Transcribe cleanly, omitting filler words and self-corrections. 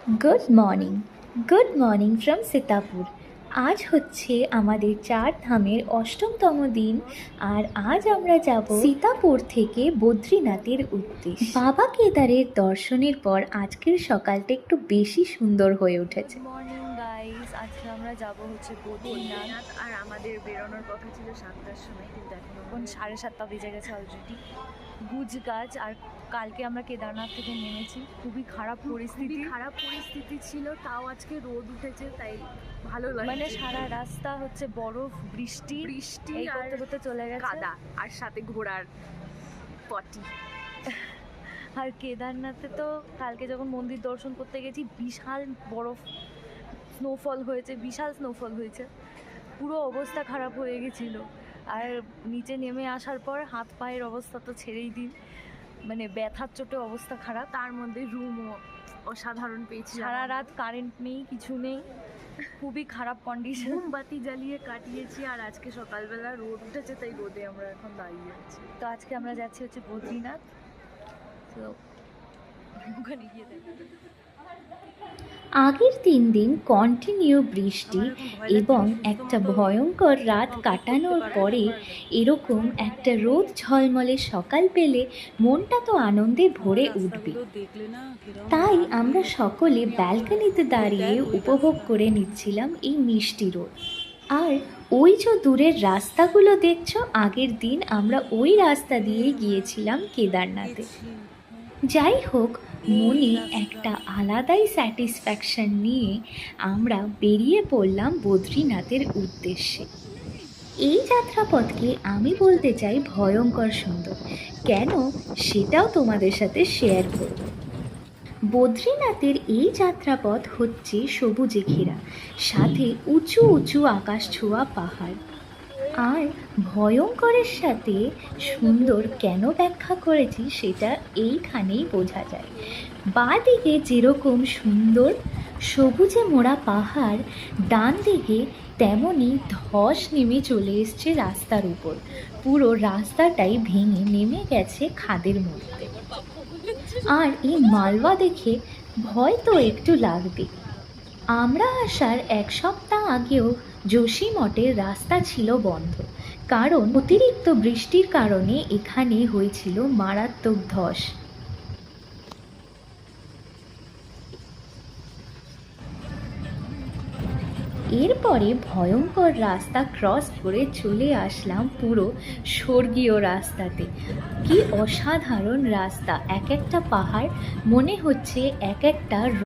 Good morning from Sitapur. আজ হচ্ছে আমাদের 4 ধামের অষ্টমতম দিন। আর আজ আমরা যাব সীতাপুর থেকে বদ্রীনাথের উদ্দেশ্যে। বাবা কেদারের দর্শনের পর আজকের সকালটা একটু বেশি সুন্দর হয়ে উঠেছে। মর্নিং গাইস, আজকে আমরা যাব হচ্ছে বদ্রীনাথ। আর আমাদের বেরোনোর কথা ছিল 7টার সময়, কিন্তু এখন 7:30 বেজে গেছে অলরেডি। গুজগাছ। আর কালকে আমরা কেদারনাথ থেকে নেমেছি, খুবই খারাপ পরিস্থিতি ছিল, তাও আজকে রোদ উঠেছে, তাই ভালো লাগে। মানে সারা রাস্তা হচ্ছে বরফ, বৃষ্টি এই করতে করতে চলে গেছে, কাদা আর সাথে ঘোড়ার পটি। আর কেদারনাথে তো কালকে যখন মন্দির দর্শন করতে গেছি, বিশাল বরফ, বিশাল স্নোফল হয়েছে, পুরো অবস্থা খারাপ হয়ে গেছিলো। আর নিচে নেমে আসার পর হাত পায়ের অবস্থা তো ছেড়েই দিন, মানে ব্যথার চোটে অবস্থা খারাপ। তার মধ্যে রুমও অসাধারণ পেয়েছি, সারা রাত কারেন্ট নেই, কিছু নেই, খুবই খারাপ কন্ডিশন। মোমবাতি জ্বালিয়ে কাটিয়েছি। আর আজকে সকালবেলা রোদ উঠেছে, তাই রোদে আমরা এখন দাঁড়িয়ে আছি। তো আজকে আমরা যাচ্ছি হচ্ছে বদ্রীনাথ। তো ওখানে গিয়ে দেখি। আগের 3 দিন কন্টিনিউ বৃষ্টি এবং একটা ভয়ঙ্কর রাত কাটানোর পরে এরকম একটা রোদ ঝলমলে সকাল পেলে মনটা তো আনন্দে ভরে উঠবে। তাই আমরা সকলে ব্যালকনিতে দাঁড়িয়ে উপভোগ করে নিচ্ছিলাম এই মিষ্টি রোদ। আর ওই যে দূরের রাস্তাগুলো দেখছো, আগের দিন আমরা ওই রাস্তা দিয়ে গিয়েছিলাম কেদারনাথে। যাই হোক, মনে একটা আলাদাই স্যাটিসফ্যাকশন নিয়ে আমরা বেরিয়ে পড়লাম বদ্রীনাথের উদ্দেশ্যে। এই যাত্রাপথকে আমি বলতে চাই ভয়ঙ্কর সুন্দর। কেন, সেটাও তোমাদের সাথে শেয়ার করব। বদ্রীনাথের এই যাত্রাপথ হচ্ছে সবুজে ঘেরা, সাথে উঁচু উঁচু আকাশ ছোঁয়া পাহাড়। আর ভয়ঙ্করের সাথে সুন্দর কেন ব্যাখ্যা করেছি সেটা এইখানেই বোঝা যায়। বাঁ দিকে যেরকম সুন্দর সবুজে মোড়া পাহাড়, ডান দিকে তেমনই ধস নেমে চলে এসছে রাস্তার উপর। পুরো রাস্তাটাই ভেঙে নেমে গেছে খাদের মধ্যে। আর এই মালবা দেখে ভয় তো একটু লাগবে। আমরা আসার 1 সপ্তাহ আগেও যোশীমঠের রাস্তা ছিল বন্ধ, কারণ অতিরিক্ত বৃষ্টির কারণে এখানে হয়েছিল মারাত্মক ধস। এরপরে ভয়ঙ্কর রাস্তা ক্রস করে চলে আসলাম পুরো স্বর্গীয় রাস্তাতে। কি অসাধারণ রাস্তা, এক একটা পাহাড় মনে হচ্ছে এক একটা